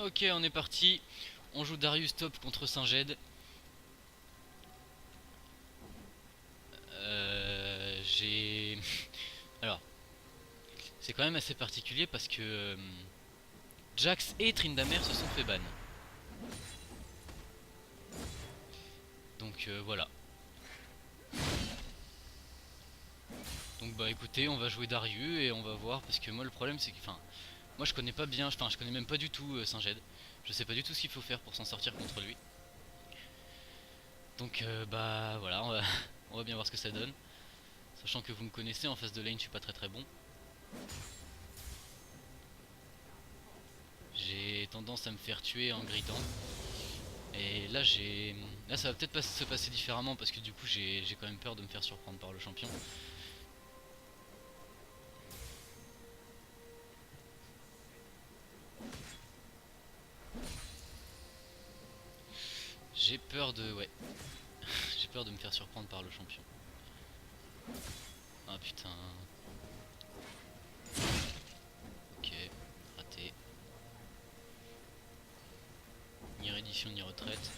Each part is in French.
Ok, on est parti. On joue Darius top contre Singed. J'ai... Alors, c'est quand même assez particulier parce que Jax et Tryndamere se sont fait ban. Donc voilà. Donc bah écoutez, on va jouer Darius et on va voir parce que moi le problème c'est que... Enfin, moi je connais pas bien, enfin je connais même pas du tout Singed. Je sais pas du tout ce qu'il faut faire pour s'en sortir contre lui. Donc bah voilà, on va bien voir ce que ça donne. Sachant que vous me connaissez, en face de lane je suis pas très bon. J'ai tendance à me faire tuer en gridant. Et là là ça va peut-être pas se passer différemment parce que du coup j'ai quand même peur de me faire surprendre par le champion. J'ai peur de... Ouais. J'ai peur de me faire surprendre par le champion. Ah putain. Ok, raté. Ni reddition ni retraite.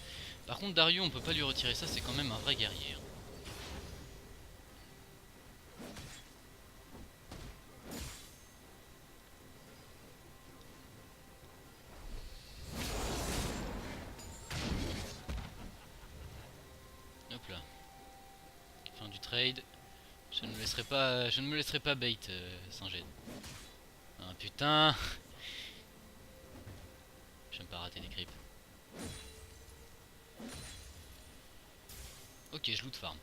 Par contre Dario on peut pas lui retirer ça, c'est quand même un vrai guerrier. Hop là. Fin du trade. Je ne me laisserai pas bait Singed. Ah putain. J'aime pas rater des creeps. Ok, je loot farm.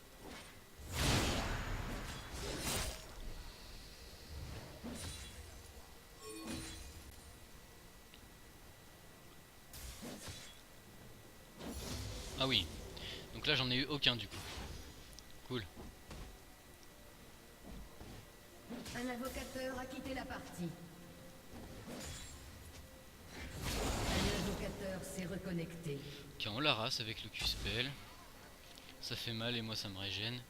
Ah oui. Donc là j'en ai eu aucun du coup. Cool. Un invocateur a quitté la partie. Un invocateur s'est reconnecté. Ok, on la rase avec le Q-spell. Ça fait mal et moi ça me régène.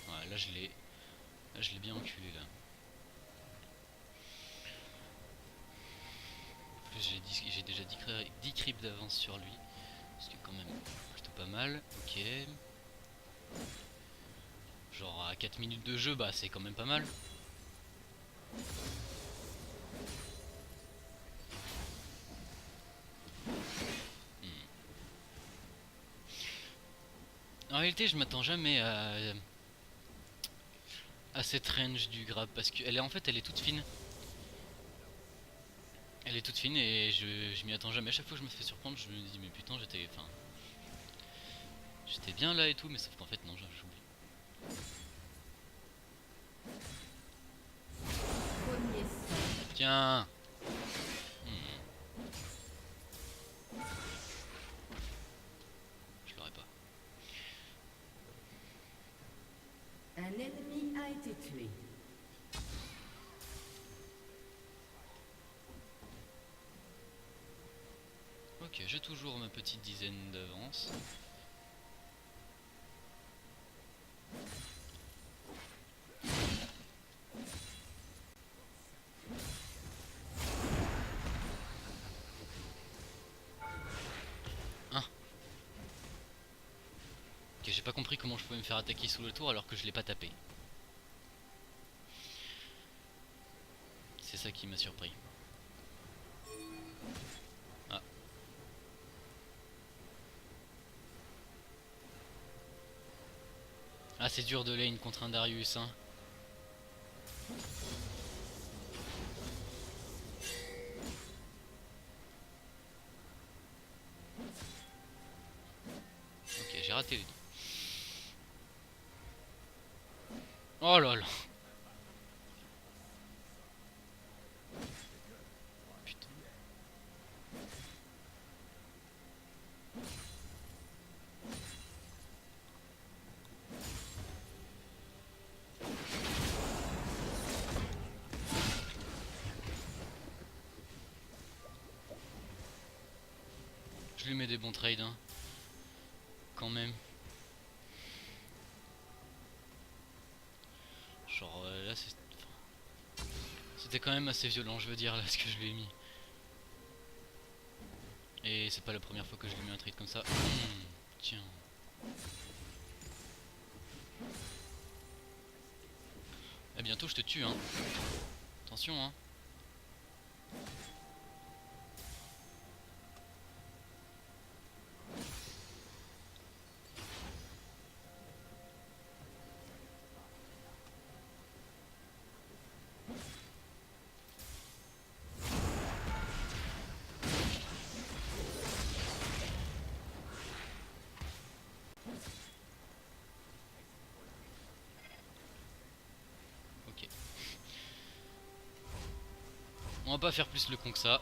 Ouais, là je l'ai bien enculé là. En plus j'ai déjà 10 creeps d'avance sur lui. Ce qui est quand même plutôt pas mal. Ok. Genre à 4 minutes de jeu, bah c'est quand même pas mal. En réalité je m'attends jamais à cette range du grab parce qu'elle est en fait elle est toute fine. Elle est toute fine et je m'y attends jamais. À chaque fois que je me fais surprendre, je me dis mais putain j'étais bien là et tout, mais sauf qu'en fait non, j'oublie. Premier sang. Tiens. Je l'aurais pas. Un ennemi a été tué. Ok, j'ai toujours ma petite dizaine d'avance. Hein. Ok, j'ai pas compris comment je pouvais me faire attaquer sous le tour alors que je l'ai pas tapé. C'est ça qui m'a surpris. Ah. Ah, c'est dur de lane contre un Darius, hein. Ok, j'ai raté les deux. Oh là là. Putain. Je lui mets des bons trades, hein. quand même. Genre là c'était quand même assez violent, je veux dire, là ce que je lui ai mis. Et c'est pas la première fois que je lui mets un trade comme ça. Tiens. Et bientôt je te tue hein. Attention hein. Ok. On va pas faire plus le con que ça.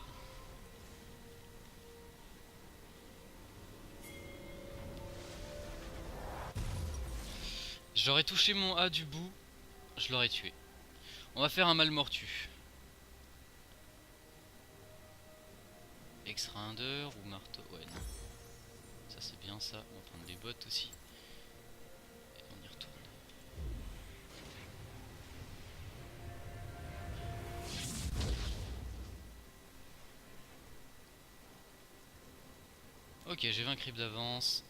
J'aurais touché mon A du bout, je l'aurais tué. On va faire un mal mortu. Extrinder ou marteau? Ouais, non. Ça c'est bien ça. On va prendre des bottes aussi. Et on y retourne. Ok, j'ai 20 creeps d'avance.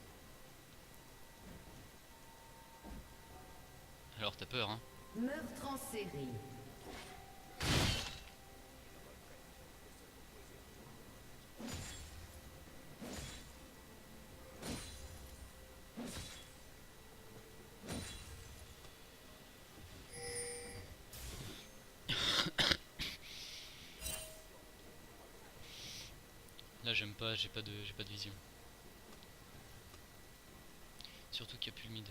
Alors t'as peur hein? Meurtre en série. Là j'aime pas, j'ai pas de vision. Surtout qu'il n'y a plus le mid.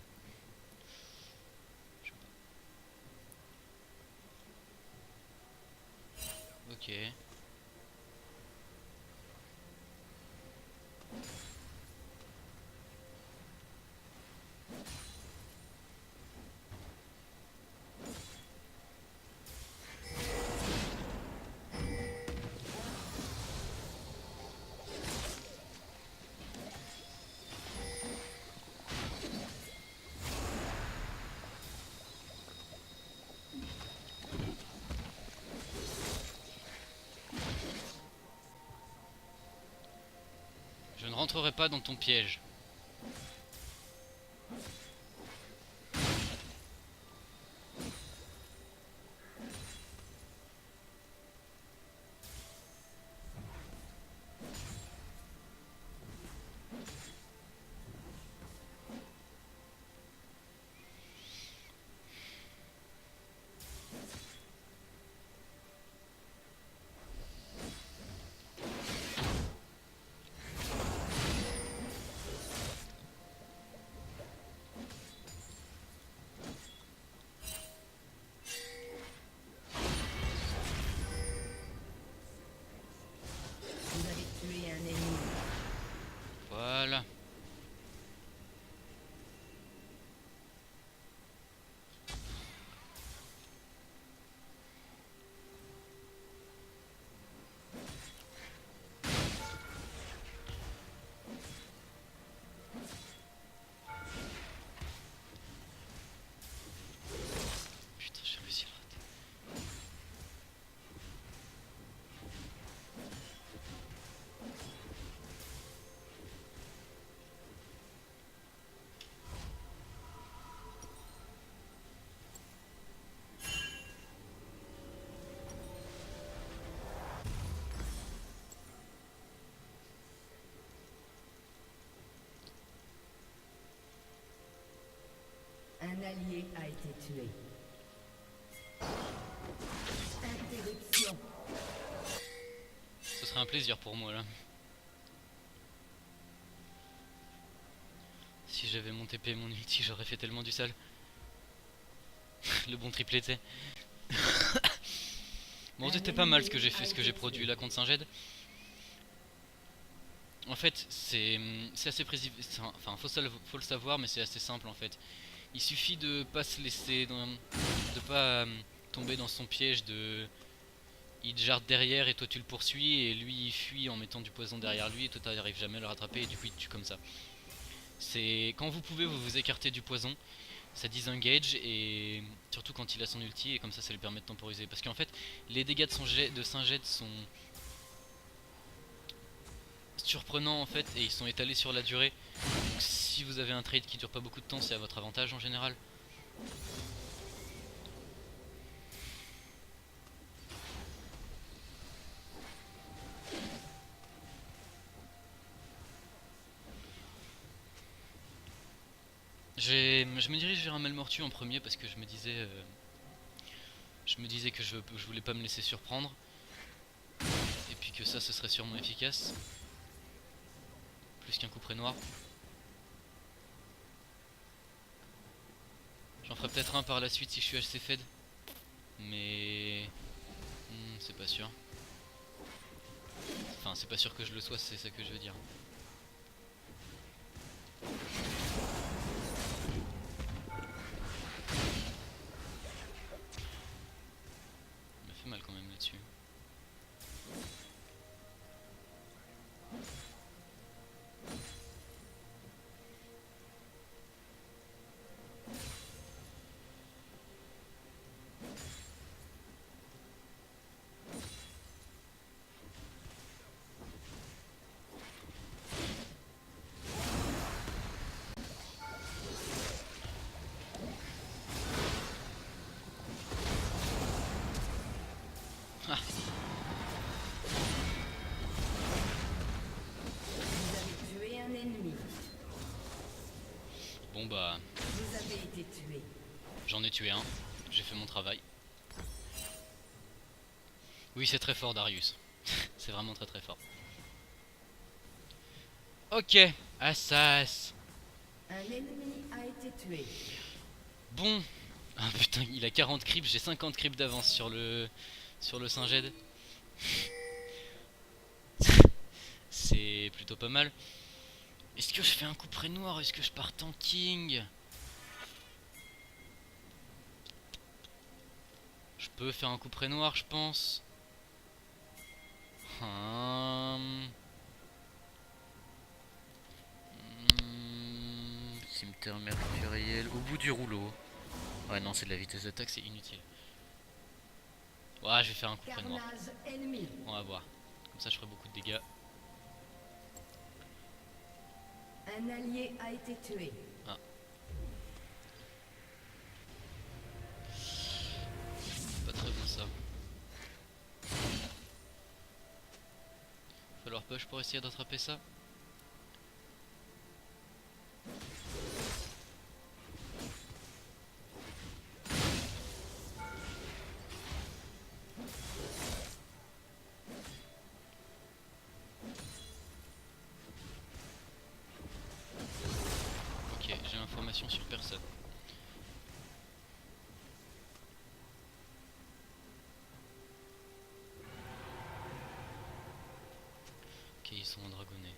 J'aime pas. Ok. Je ne rentrerai pas dans ton piège. Vous avez tué un ennemi. Voilà. Putain, j'ai réussi à le rater. Un allié a été tué. Interruption. Ce serait un plaisir pour moi là. Si j'avais mon TP et mon ulti, j'aurais fait tellement du sale. Le bon triplé, tu sais. Bon, c'était pas mal ce que j'ai fait, ce que j'ai produit là contre Saint-Ged. En fait, c'est assez précis. Enfin, faut le savoir, mais c'est assez simple en fait. Il suffit de pas se laisser, de pas tomber dans son piège de. Il te jarde derrière et toi tu le poursuis et lui il fuit en mettant du poison derrière lui et toi t'arrives jamais à le rattraper et du coup il te tue comme ça. C'est quand vous pouvez, vous vous écartez du poison, ça disengage et surtout quand il a son ulti et comme ça lui permet de temporiser. Parce qu'en fait, les dégâts de Saint-Jet sont surprenants en fait et ils sont étalés sur la durée. Donc si vous avez un trade qui dure pas beaucoup de temps, c'est à votre avantage en général. Je me dirige vers un Malmortu en premier parce que je me disais que je voulais pas me laisser surprendre et puis que ça ce serait sûrement efficace plus qu'un couperet noir. J'en ferai peut-être un par la suite si je suis assez fed, mais c'est pas sûr. Enfin c'est pas sûr que je le sois, c'est ça que je veux dire. Il m'a fait mal quand même là-dessus. Ah, Vous avez tué un ennemi. bon bah Vous avez été tué. j'en ai tué un, j'ai fait mon travail. Oui c'est très fort Darius, c'est vraiment très très fort. Ok, Assas. Un ennemi a été tué. Bon, ah putain il a 40 creeps, j'ai 50 creeps d'avance sur le Saint-Ged. C'est plutôt pas mal. Est-ce que je fais un couperet noir? Est-ce que je pars tanking? Je peux faire un couperet noir je pense. Cimetière mercuriel au bout du rouleau. Ouais non c'est de la vitesse d'attaque, c'est inutile. Ouais je vais faire un couperet noir. Carnage ennemi. On va voir. Comme ça je ferai beaucoup de dégâts. Un allié a été tué. Ah. Pas très bon ça. Falloir push pour essayer d'attraper ça. Ok, j'ai l'information sur personne. Ok, ils sont en dragonnet.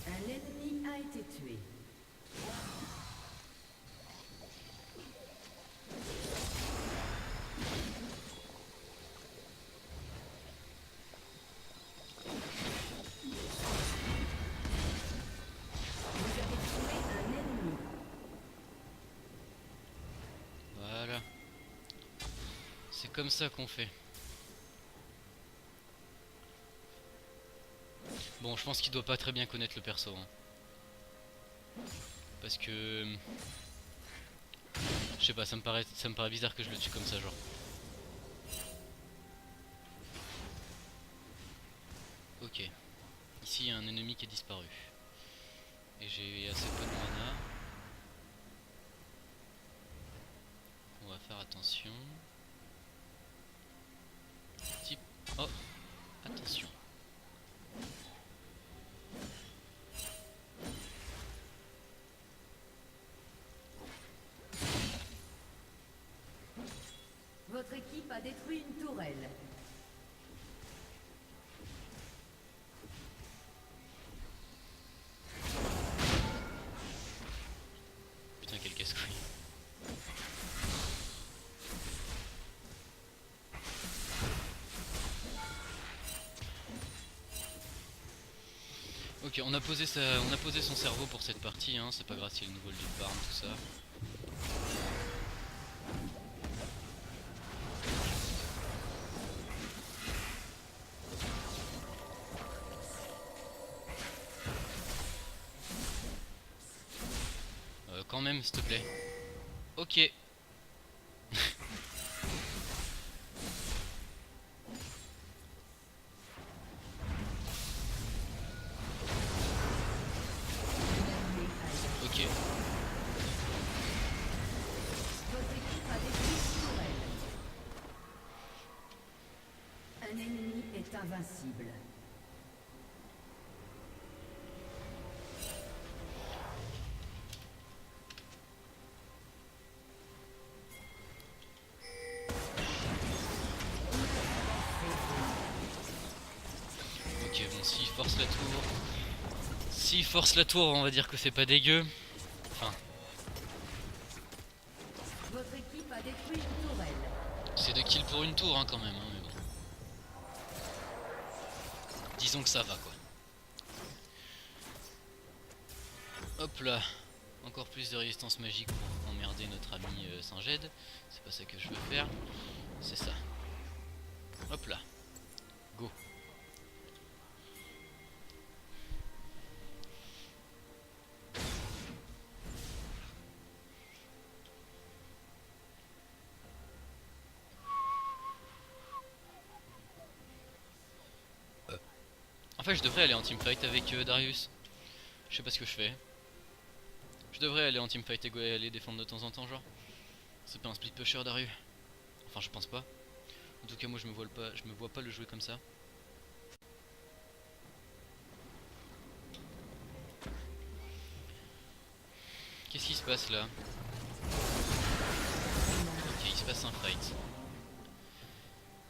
Un ennemi a été tué. Vous avez tué un ennemi. Voilà. C'est comme ça qu'on fait. Bon, je pense qu'il doit pas très bien connaître le perso. Hein. Parce que... Je sais pas, ça me paraît bizarre que je le tue comme ça, genre. Ok. Ici, il y a un ennemi qui est disparu. Et j'ai assez peu de mana. On va faire attention. Type... Oh, attention. Votre équipe a détruit une tourelle. Ok, on a posé son cerveau pour cette partie, hein. C'est pas grave si le nouveau lead farm, tout ça. Quand même, s'il te plaît. Ok. Ok. Votre équipe a détruit une tourelle. Un ennemi est invincible. Ok, bon, s'il force la tour... S'il force la tour, on va dire que c'est pas dégueu. Enfin, Votre équipe a détruit une tourelle. c'est 2 kills pour une tour, hein, quand même, hein, mais bon. Disons que ça va, quoi. Hop là. Encore plus de résistance magique pour emmerder notre ami Saint-Ged. C'est pas ça que je veux faire. C'est ça. Hop là. Go. En fait, je devrais aller en teamfight avec Darius. Je sais pas ce que je fais. Je devrais aller en teamfight et aller défendre de temps en temps, genre. C'est pas un split pusher, Darius. Enfin, je pense pas. En tout cas, moi, je me vois pas le jouer comme ça. Qu'est-ce qui se passe là? Ok, il se passe un fight.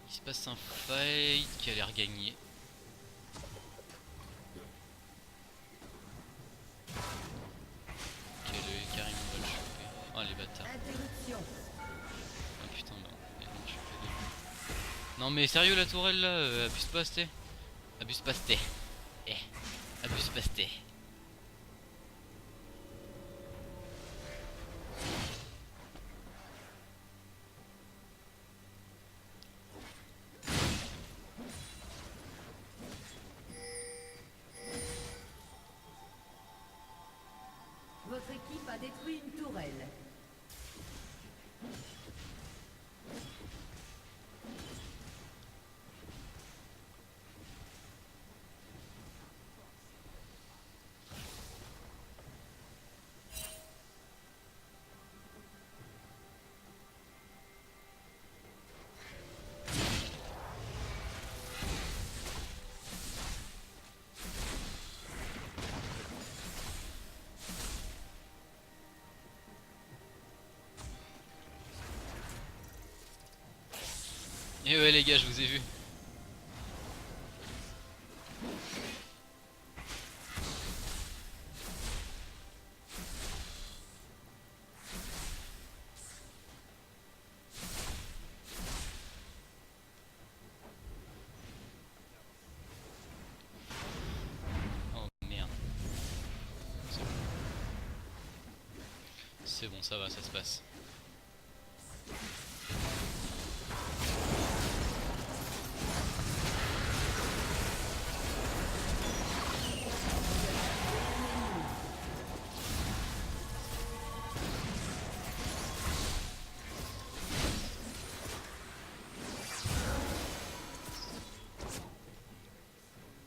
Il se passe un fight qui a l'air gagné. Ok, le Karim va le choper. Oh les bâtards. Interruption. Ah putain, bah, ils vont le choper de... Non mais sérieux la tourelle là, abuse pas, c'était. Abuse pas, c'était. Eh, abuse pas, c'était. Votre équipe a détruit une tourelle. Et ouais les gars, je vous ai vu. Oh merde. C'est bon, ça va, ça se passe.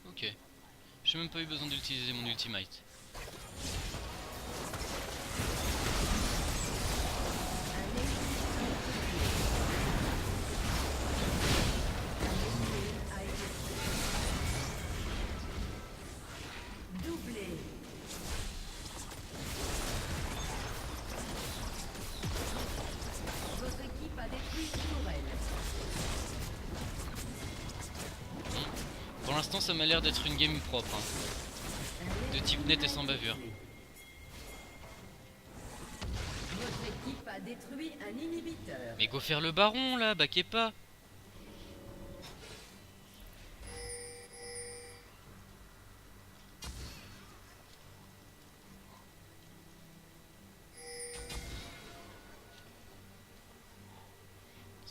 Ok. J'ai même pas eu besoin d'utiliser mon ultimate. Doublé. Votre équipe a détruit une tourelle. Pour l'instant, ça m'a l'air d'être une game propre, hein. De type net et sans bavure. Votre équipe a détruit un inhibiteur. Mais go faire le baron là, baquez pas.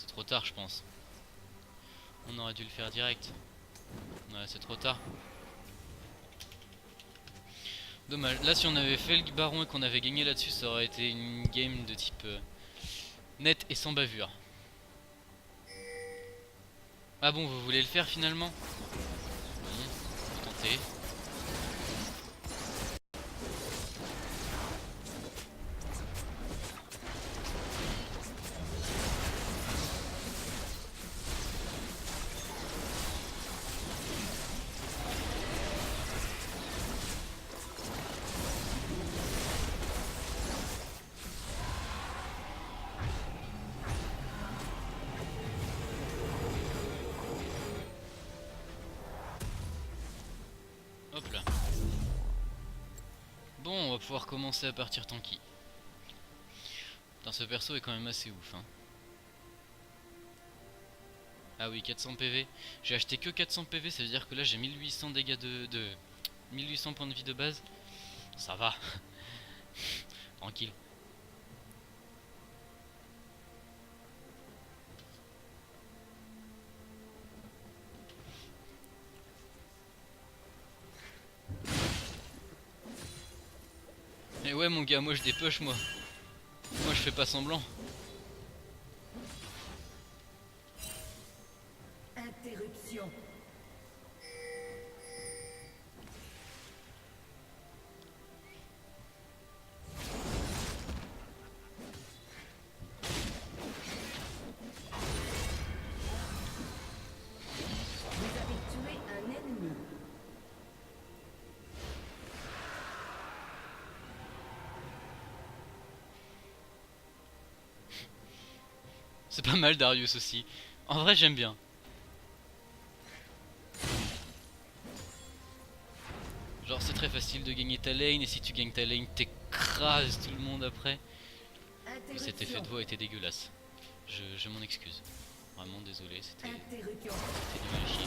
C'est trop tard, je pense. On aurait dû le faire direct. Ouais, c'est trop tard. Dommage. Là, si on avait fait le baron et qu'on avait gagné là-dessus, ça aurait été une game de type net et sans bavure. Ah bon, vous voulez le faire finalement? Bon, faut tenter. Hop là. Bon, on va pouvoir commencer à partir tanky. Putain, ce perso est quand même assez ouf, hein. Ah oui, 400 PV. J'ai acheté que 400 PV, ça veut dire que là j'ai 1800 dégâts de 1800 points de vie de base. Ça va. Tranquille. Et ouais mon gars, moi je dépush moi. Moi je fais pas semblant. Interruption. Vous avez tué un ennemi. C'est pas mal Darius aussi. En vrai j'aime bien. Genre c'est très facile de gagner ta lane et si tu gagnes ta lane t'écrases tout le monde après. Mais cet effet de voix était dégueulasse. Je m'en excuse. Vraiment désolé, c'était nul à chier.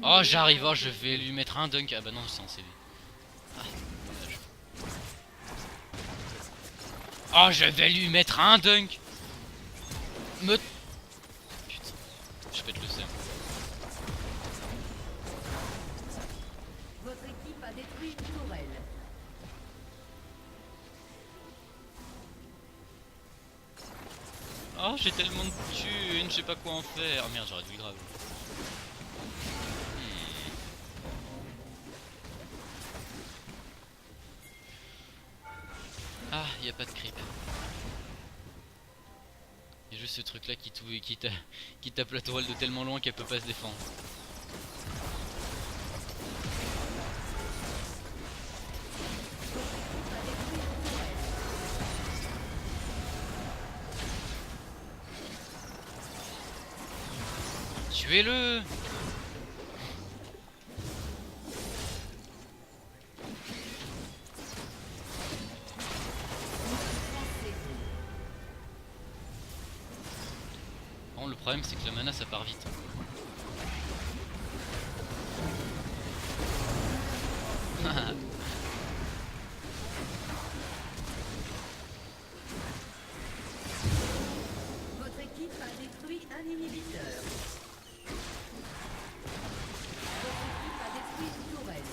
Oh j'arrive, oh je vais lui mettre un dunk. Ah bah non c'est en CV. Ah, dommage. Oh je vais lui mettre un dunk. Putain, je pète le seum. Votre équipe a détruit une tourelle. Oh j'ai tellement de thunes, je sais pas quoi en faire. Oh merde j'aurais dû le grave. Ah y a pas de creep. Il y a juste ce truc là qui tape la tourelle de tellement loin qu'elle peut pas se défendre. Tuez-le! Bon, le problème c'est que la mana ça part vite. Votre équipe a détruit un inhibiteur. Votre équipe a détruit une tourelle.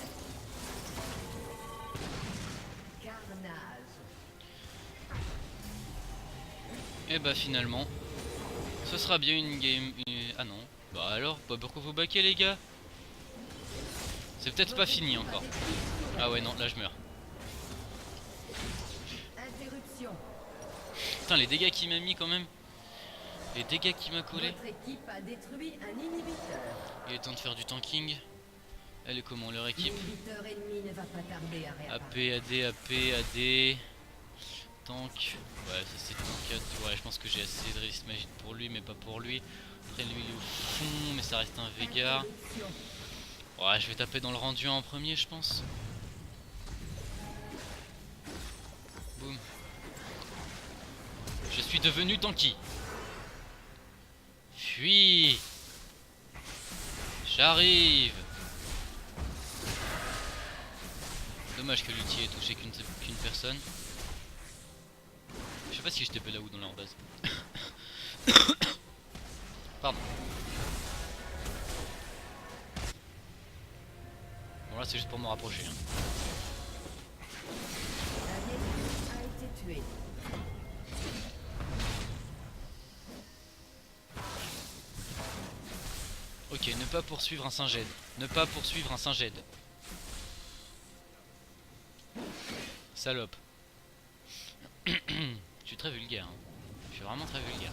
Carnage. Et bah finalement, ce sera bien une game... Ah non, bah alors, pourquoi vous baquez les gars? C'est peut-être pas fini encore. Ah ouais non, là je meurs. Interruption. Putain les dégâts qu'il m'a mis quand même. Les dégâts qu'il m'a collé. Votre équipe a détruit un inhibiteur. Il est temps de faire du tanking. Elle est comment leur équipe? L'inhibiteur ennemi ne va pas tarder à AP, réapparaître. AD, AD. Tank. Ouais ça c'est tank. Ouais je pense que j'ai assez de résiste magique pour lui mais pas pour lui. Après lui il est au fond mais ça reste un Veigar. Interruption. Ouais je vais taper dans le rendu en premier je pense. Boum. Je suis devenu tanky. Fuis. J'arrive. Dommage que l'ulti ait touché qu'une personne. Je sais pas si je TP là ou dans leur base. Pardon. Bon là c'est juste pour me rapprocher. Hein. Un ennemi a été tué. Ok, ne pas poursuivre un Singed. Ne pas poursuivre un Singed. Salope. Je suis très vulgaire. Hein. Je suis vraiment très vulgaire.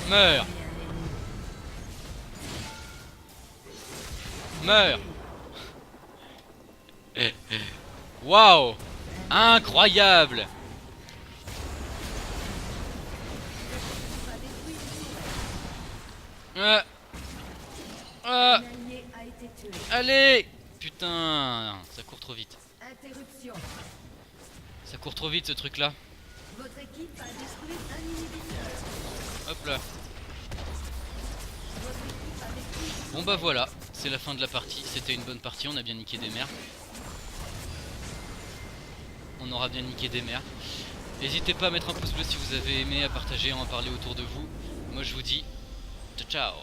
Meurs. Meurs. Waouh. Incroyable. Un allié a été tué. Allez. Putain, ça court trop vite. Interruption. Ça court trop vite ce truc là. Votre équipe a détruit un inhibiteur. Hop là. Votre équipe a détruit. Bon bah voilà, c'est la fin de la partie. C'était une bonne partie, on a bien niqué des mers. On aura bien niqué des mers. N'hésitez pas à mettre un pouce bleu si vous avez aimé, à partager, à en parler autour de vous. Moi je vous dis ciao ciao.